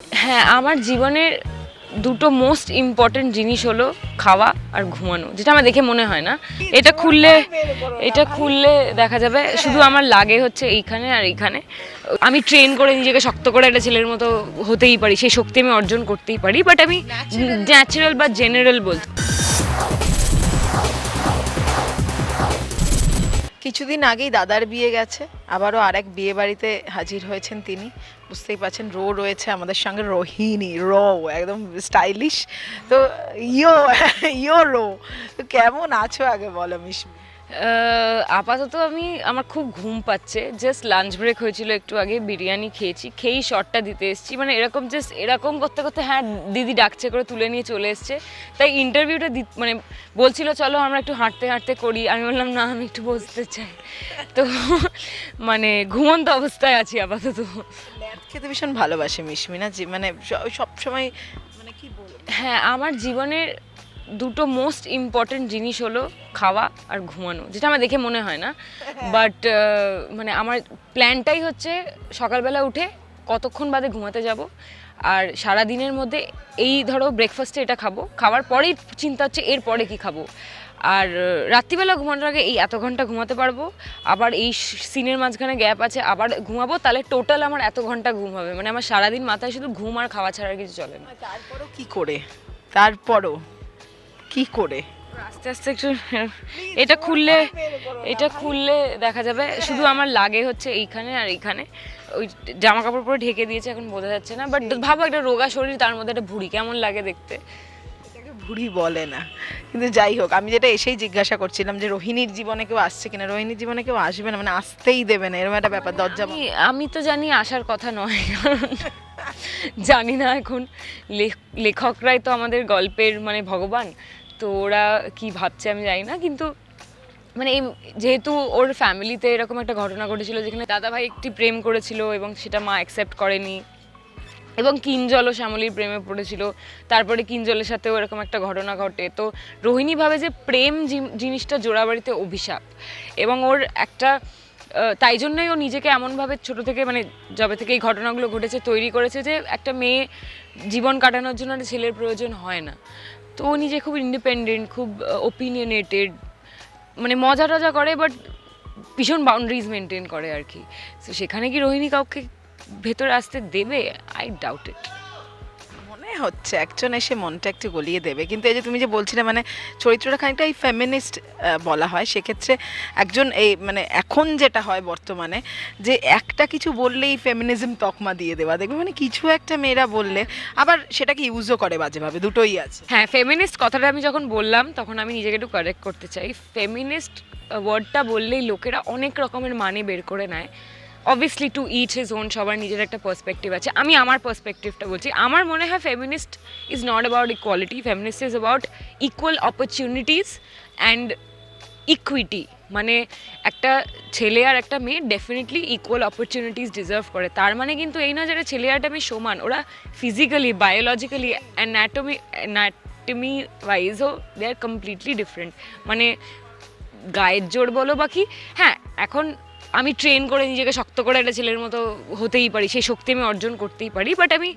হ্যাঁ, আমার জীবনের দুটো মোস্ট ইম্পর্টেন্ট জিনিস হলো খাওয়া আর ঘুমানো, যেটা আমার দেখে মনে হয় না। এটা খুললে দেখা যাবে শুধু আমার লাগে হচ্ছে এইখানে আর এইখানে। আমি ট্রেন করে নিজেকে শক্ত করে একটা ছেলের মতো হতেই পারি, সেই শক্তি আমি অর্জন করতেই পারি, বাট আমি ন্যাচারাল বা জেনারেল বলতে। কিছুদিন আগেই দাদার বিয়ে গেছে, আবারও আরেক বিয়ে বাড়িতে হাজির হয়েছেন তিনি। বুঝতেই পারছেন, রয়েছে আমাদের সঙ্গে রোহিণী, একদম স্টাইলিশ। তো ইয়ো ইয়ো তো কেমন আছো আগে বলো মিশমি? আপাতত আমার খুব ঘুম পাচ্ছে। জাস্ট লাঞ্চ ব্রেক হয়েছিল একটু আগে, বিরিয়ানি খেয়েছি, খেয়েই শর্টটা দিতে এসেছি। মানে এরকম জাস্ট এরকম করতে করতে হ্যাঁ দিদি ডাকছে করে তুলে নিয়ে চলে এসছে। তাই ইন্টারভিউটা মানে বলছিল চলো আমরা একটু হাঁটতে হাঁটতে করি, আমি বললাম না আমি একটু বসতে চাই। তো মানে ঘুমন্ত অবস্থায় আছি আপাতত। ল্যাদ খেতে ভীষণ ভালোবাসে মিশমি না, যে মানে সব সময় মানে কি বলবো। হ্যাঁ, আমার জীবনের দুটো মোস্ট ইম্পর্টেন্ট জিনিস হলো খাওয়া আর ঘুমানো, যেটা আমার দেখে মনে হয় না, বাট মানে আমার প্ল্যানটাই হচ্ছে সকালবেলা উঠে কতক্ষণ বাদে ঘুমাতে যাব, আর সারা দিনের মধ্যে এই ধরো ব্রেকফাস্টে এটা খাবো, খাওয়ার পরেই চিন্তা হচ্ছে এর পরে কী খাবো, আর রাত্রিবেলা ঘুমানোর আগে এই এত ঘন্টা ঘুমাতে পারবো, আবার এই সিনের মাঝখানে গ্যাপ আছে আবার ঘুমাবো, তাহলে টোটাল আমার এত ঘন্টা ঘুম হবে। মানে আমার সারাদিন মাথায় শুধু ঘুম আর খাওয়া ছাড়া আর কিছু চলে না। তারপরও কি করে আস্তে আস্তে একটু এটা খুললে দেখা যাবে শুধু আমার লাগে হচ্ছে এইখানে আর এইখানে। ওই জামা কাপড় পরে ঢেকে দিয়েছে, এখন বোঝা যাচ্ছে না, বাট ভাবো একটা রোগা শরীর, তার মধ্যে একটা ভুঁড়ি, কেমন লাগে দেখতে? এটাকে ভুড়ি বলে না, কিন্তু যাই হোক, আমি যেটা এসেই জিজ্ঞাসা করছিলাম যে রোহিণীর জীবনে কেউ আসছে কিনা। রোহিণীর জীবনে কেউ আসবে না, মানে আসতেই দেবে না, এরকম একটা ব্যাপার। দরজা আমি তো জানি আসার কথা নয়, কারণ জানি না এখন লেখকরাই তো আমাদের গল্পের মানে ভগবান, তো ওরা কি ভাবছে আমি জানি না, কিন্তু মানে যেহেতু ওর ফ্যামিলিতে এরকম একটা ঘটনা ঘটেছিল যেখানে দাদাভাই একটি প্রেম করেছিল এবং সেটা মা অ্যাকসেপ্ট করেনি, এবং কিঞ্জলও শ্যামলীর প্রেমে পড়েছিল, তারপরে কিঞ্জলের সাথেও এরকম একটা ঘটনা ঘটে। তো রোহিণী ভাবে যে প্রেম জিনিসটা জোড়াবাড়িতে অভিশাপ, এবং ওর একটা তাই জন্যই ও নিজেকে এমনভাবে ছোট থেকে মানে যবে থেকে এই ঘটনাগুলো ঘটেছে তৈরি করেছে যে একটা মেয়ে জীবন কাটানোর জন্য একটা ছেলের প্রয়োজন হয় না। তো ও নিজে খুব ইন্ডিপেন্ডেন্ট, খুব ওপিনিয়নেটেড, মানে মজা টজা করে, বাট ভীষণ বাউন্ডারিজ মেনটেন করে আর কি। তো সেখানে কি রোহিণী কাউকে ভেতরে আসতে দেবে? আই ডাউট ইট। মনে হচ্ছে একজন এসে মনটা একটু গলিয়ে দেবে, কিন্তু এই যে তুমি যে বলছিলে মানে চরিত্রটা খানিকটা এই ফেমিনিস্ট বলা হয়, সেক্ষেত্রে একজন এই মানে এখন যেটা হয় বর্তমানে, যে একটা কিছু বললেই ফেমিনিজম তকমা দিয়ে দেওয়া, দেখবে মানে কিছু একটা মেয়েরা বললে আবার সেটাকে ইউজও করে বাজেভাবে, দুটোই আছে। হ্যাঁ, ফেমিনিস্ট কথাটা আমি যখন বললাম তখন আমি নিজেকে একটু কারেক্ট করতে চাই। ফেমিনিস্ট ওয়ার্ডটা বললেই লোকেরা অনেক রকমের মানে বের করে নেয়। Obviously to each his own, সবার নিজের একটা পার্সপেক্টিভ আছে। আমি আমার পার্সপেক্টিভটা বলছি। আমার মনে হয় feminist is not about equality, feminist is about equal opportunities and equity. মানে একটা ছেলে আর একটা মেয়ে ডেফিনেটলি ইকুয়াল অপরচুনিটিস ডিজার্ভ করে। তার মানে কিন্তু এই না যারা ছেলে আর একটা মেয়ে সমান, ওরা ফিজিক্যালি, বায়োলজিক্যালি, অ্যানাটমি ওয়াইজও দে আর কমপ্লিটলি ডিফারেন্ট। মানে গায়ের জোর বলো বাকি, হ্যাঁ এখন আমি ট্রেন করে নিজেকে শক্ত করে একটা ছেলের মতো হতেই পারি, সেই শক্তি আমি অর্জন করতেই পারি, বাট আমি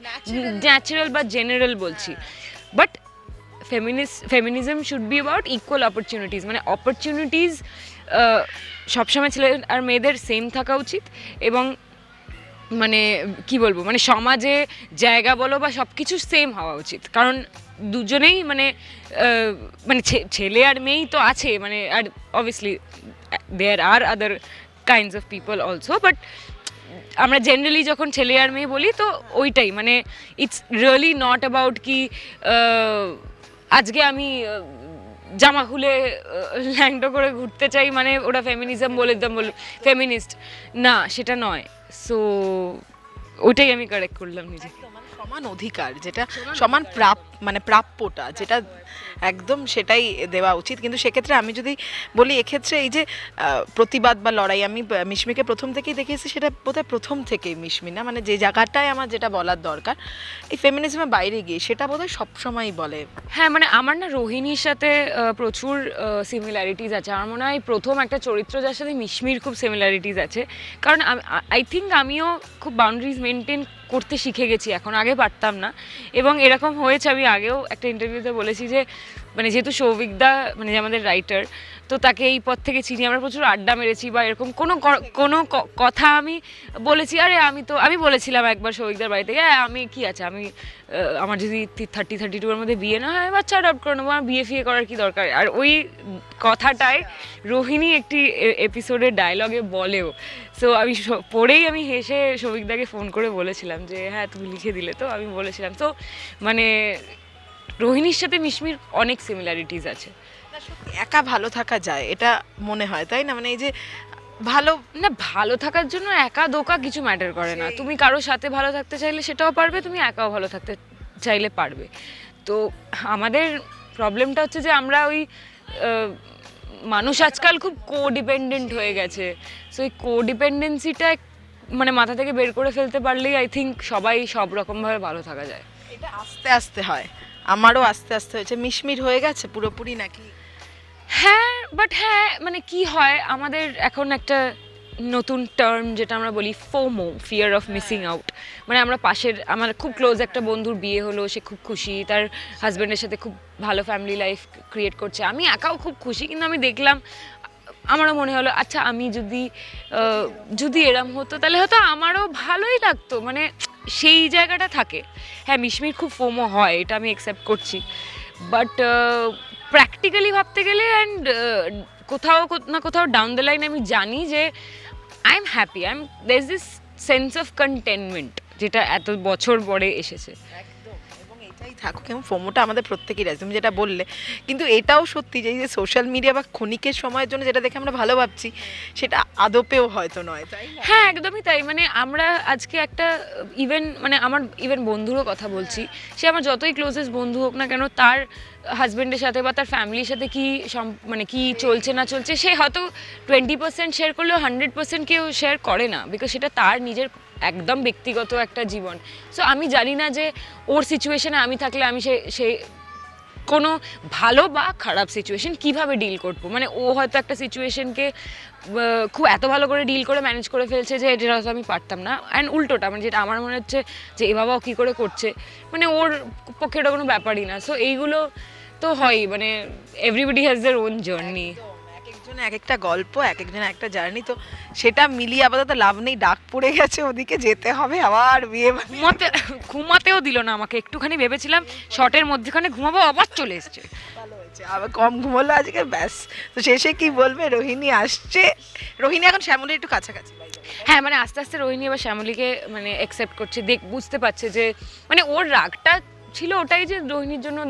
ন্যাচারাল বা জেনারেল বলছি। But feminism should be about equal opportunities, মানে অপরচুনিটিস সবসময় ছেলে আর মেয়েদের সেম থাকা উচিত, এবং মানে কি বলবো, মানে সমাজে জায়গা বলো বা সব কিছু সেম হওয়া উচিত, কারণ দুজনেই মানে মানে ছেলে আর মেয়েই তো আছে, মানে আর obviously there are other kinds of people also, but আমরা জেনারেলি যখন ছেলে আর মেয়ে বলি তো ওইটাই, মানে ইটস রিয়েলি নট অ্যাবাউট কি আজকে আমি জামা খুলে ল্যাংটো করে ঘুরতে চাই মানে ওটা ফেমিনিজম বলে একদম ফেমিনিস্ট না, সেটা নয়। সো ওইটাই আমি কারেক্ট করলাম নিজে। সমান অধিকার, যেটা সমান মানে প্রাপ্যটা যেটা একদম সেটাই দেওয়া উচিত। কিন্তু সেক্ষেত্রে আমি যদি বলি, এক্ষেত্রে এই যে প্রতিবাদ বা লড়াই, আমি মিশমিকে প্রথম থেকেই দেখেছি, সেটা বোধহয় প্রথম থেকেই মিশমি না, মানে যে জায়গাটায় আমার যেটা বলার দরকার এই ফেমিনিজমের বাইরে গিয়ে সেটা বোধহয় সবসময়ই বলে। হ্যাঁ, মানে আমার না রোহিণীর সাথে প্রচুর সিমিলারিটিস আছে। আমার মনে হয় প্রথম একটা চরিত্র যার সাথে মিশমির খুব সিমিলারিটিস আছে, কারণ আই থিঙ্ক আমিও খুব বাউন্ডারিজ মেনটেন করতে শিখে গেছি এখন, আগে পারতাম না। এবং এরকম হয়েছে, আমি আগেও একটা ইন্টারভিউতে বলেছি যে মানে যেহেতু সৌভিকদা মানে যে আমাদের রাইটার, তো তাকে এই পথ থেকে চিনি, আমরা প্রচুর আড্ডা মেরেছি বা এরকম কোনো কথা আমি বলেছি, আরে আমি বলেছিলাম একবার সৌভিকদার বাড়িতে, হ্যাঁ আমি কি আছে, আমি আমার যদি 30-32 এর মধ্যে বিয়ে না হয় বাচ্চা অ্যাডপ্ট করে নেবো, আমার বিয়ে করার কি দরকার। আর ওই কথাটাই রোহিণী একটি এপিসোডের ডায়লগে বলেও। সো আমি পড়েই আমি হেসে সৌভিকদাকে ফোন করে বলেছিলাম যে হ্যাঁ তুমি লিখে দিলে, তো আমি বলেছিলাম। তো মানে রোহিণীর সাথে মিশমির অনেক সিমিলারিটিস আছে। একা ভালো থাকা যায় এটা মনে হয়, তাই না? মানে এই যে ভালো থাকার জন্য একা দোকা কিছু ম্যাটার করে না। তুমি কারোর সাথে ভালো থাকতে চাইলে সেটাও পারবে, তুমি একাও ভালো থাকতে চাইলে পারবে। তো আমাদের প্রবলেমটা হচ্ছে যে আমরা ওই মানুষ আজকাল খুব কোডিপেন্ডেন্ট হয়ে গেছে। সো এই কোডিপেন্ডেন্সিটা মানে মাথা থেকে বের করে ফেলতে পারলেই আই থিঙ্ক সবাই সব রকমভাবে ভালো থাকা যায়। এটা আস্তে আস্তে হয়, আমারও আস্তে আস্তে হয়েছে। মিশমির হয়ে গেছে পুরোপুরি নাকি? হ্যাঁ, বাট হ্যাঁ মানে কি হয়, আমাদের এখন একটা নতুন টার্ম যেটা আমরা বলি FOMO, fear of missing out. মানে আমরা আমার খুব ক্লোজ একটা বন্ধুর বিয়ে হলো, সে খুব খুশি, তার হাজব্যান্ডের সাথে খুব ভালো ফ্যামিলি লাইফ ক্রিয়েট করছে, আমি একাও খুব খুশি, কিন্তু আমি দেখলাম, আমারও মনে হলো আচ্ছা আমি যদি এরম হতো তাহলে হয়তো আমারও ভালোই লাগতো। মানে সেই জায়গাটা থাকে। হ্যাঁ মিশমির খুব ফোমো হয়, এটা আমি অ্যাকসেপ্ট করছি, বাট প্র্যাকটিক্যালি ভাবতে গেলে অ্যান্ড কোথাও ডাউন দ্য লাইন আমি জানি যে I am happy, there is this sense of containment যেটা এত বছর পরে এসেছে। থাকুক, এবং ফোমোটা আমাদের প্রত্যেকেরই আছে, তুমি যেটা বললে। কিন্তু এটাও সত্যি যে সোশ্যাল মিডিয়া বা ক্ষণিকের সময়ের জন্য যেটা দেখে আমরা ভালো ভাবছি, সেটা আদপেও হয়তো নয়, তাই না? হ্যাঁ একদমই তাই। মানে আমরা আজকে একটা আমার বন্ধুরও কথা বলছি, সে আমার যতই ক্লোজেস্ট বন্ধু হোক না কেন, তার হাজব্যান্ডের সাথে বা তার ফ্যামিলির সাথে কি চলছে না চলছে, সে হয়তো 20% শেয়ার করলেও 100% কেউ শেয়ার করে না, বিকজ সেটা তার নিজের একদম ব্যক্তিগত একটা জীবন। সো আমি জানি না যে ওর সিচুয়েশনে আমি থাকলে আমি সে কোনো ভালো বা খারাপ সিচুয়েশন কিভাবে ডিল করবো। মানে ও হয়তো একটা সিচুয়েশনকে খুব এত ভালো করে ডিল করে ম্যানেজ করে ফেলছে যে এটা হয়তো আমি পারতাম না, অ্যান্ড উল্টোটা মানে যেটা আমার মনে হচ্ছে যে এ বাবাও কী করে করছে, মানে ওর পক্ষে এটা কোনো ব্যাপারই না। সো এইগুলো তো হয়, মানে everybody has their own journey, এক একটা গল্প, এক একজন একটা জার্নি, তো সেটা মিলিয়ে আপাতত লাভ নেই, ডাক পড়ে গেছে, ওদিকে যেতে হবে আবার বিয়ে। ঘুমাতেও দিল না আমাকে, একটুখানি ভেবেছিলাম শর্টের মধ্যেখানে ঘুমাবো, আবার চলে এসছে। আবার কম ঘুমোলো আজকে, ব্যাস। তো শেষে কি বলবে? রোহিণী আসছে, রোহিণী এখন শ্যামলীর একটু কাছাকাছি। হ্যাঁ মানে আস্তে আস্তে রোহিণী এবার শ্যামলীকে মানে অ্যাকসেপ্ট করছে, বুঝতে পারছে যে মানে ওর রাগটা ছিল ওটাই যে রোহিণীর জন্য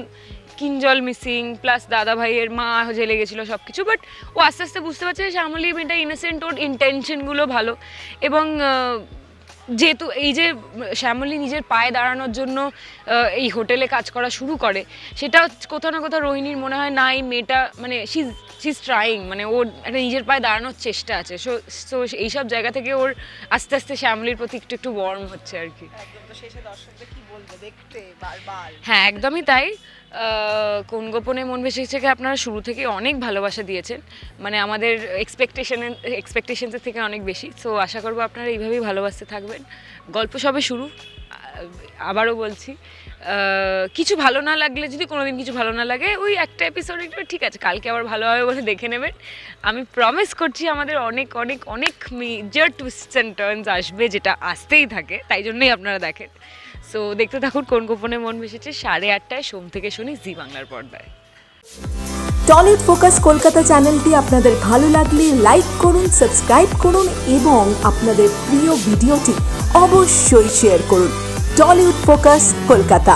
কিঞ্জল মিসিং, প্লাস দাদা ভাইয়ের মা জেলে গেছিলো সব কিছু, বাট ও আস্তে আস্তে বুঝতে পারছে যে শ্যামলী মেয়েটা ইনোসেন্ট, ওর ইন্টেনশনগুলো ভালো। এবং যেহেতু এই যে শ্যামলী নিজের পায়ে দাঁড়ানোর জন্য এই হোটেলে কাজ করা শুরু করে, সেটা কোথাও না কোথাও রোহিণীর মনে হয় না এই মেয়েটা মানে শি ইজ ট্রাইং, মানে ওর একটা নিজের পায়ে দাঁড়ানোর চেষ্টা আছে। সো এইসব জায়গা থেকে ওর আস্তে আস্তে শ্যামলীর প্রতি একটু ওয়ার্ম হচ্ছে আর কি। হ্যাঁ একদমই তাই। কোন গোপনে মন ভেসেছে আপনারা শুরু থেকে অনেক ভালোবাসা দিয়েছেন, মানে আমাদের এক্সপেকটেশনসের থেকে অনেক বেশি। সো আশা করবো আপনারা এইভাবেই ভালোবাসতে থাকবেন। গল্প সবে শুরু, আবারও বলছি, কিছু ভালো না লাগলে, যদি কোনোদিন কিছু ভালো না লাগে, ওই একটা এপিসোড ঠিক আছে, কালকে আবার ভালো হবে বলে দেখে নেবেন। আমি প্রমিস করছি আমাদের অনেক অনেক অনেক মেজর টুইস্টস অ্যান্ড টার্নস আসবে, যেটা আসতেই থাকে, তাই জন্যই আপনারা দেখেন। সো দেখতে থাকুন কোন গোপনে মন ভেসেছে, 8:30 সোম থেকে শনি জি বাংলার পর্দায়। টলিউড ফোকাস কলকাতা চ্যানেলটি আপনাদের ভালো লাগলে লাইক করুন, সাবস্ক্রাইব করুন এবং আপনাদের প্রিয় ভিডিওটি অবশ্যই শেয়ার করুন। Tollywood focus Kolkata.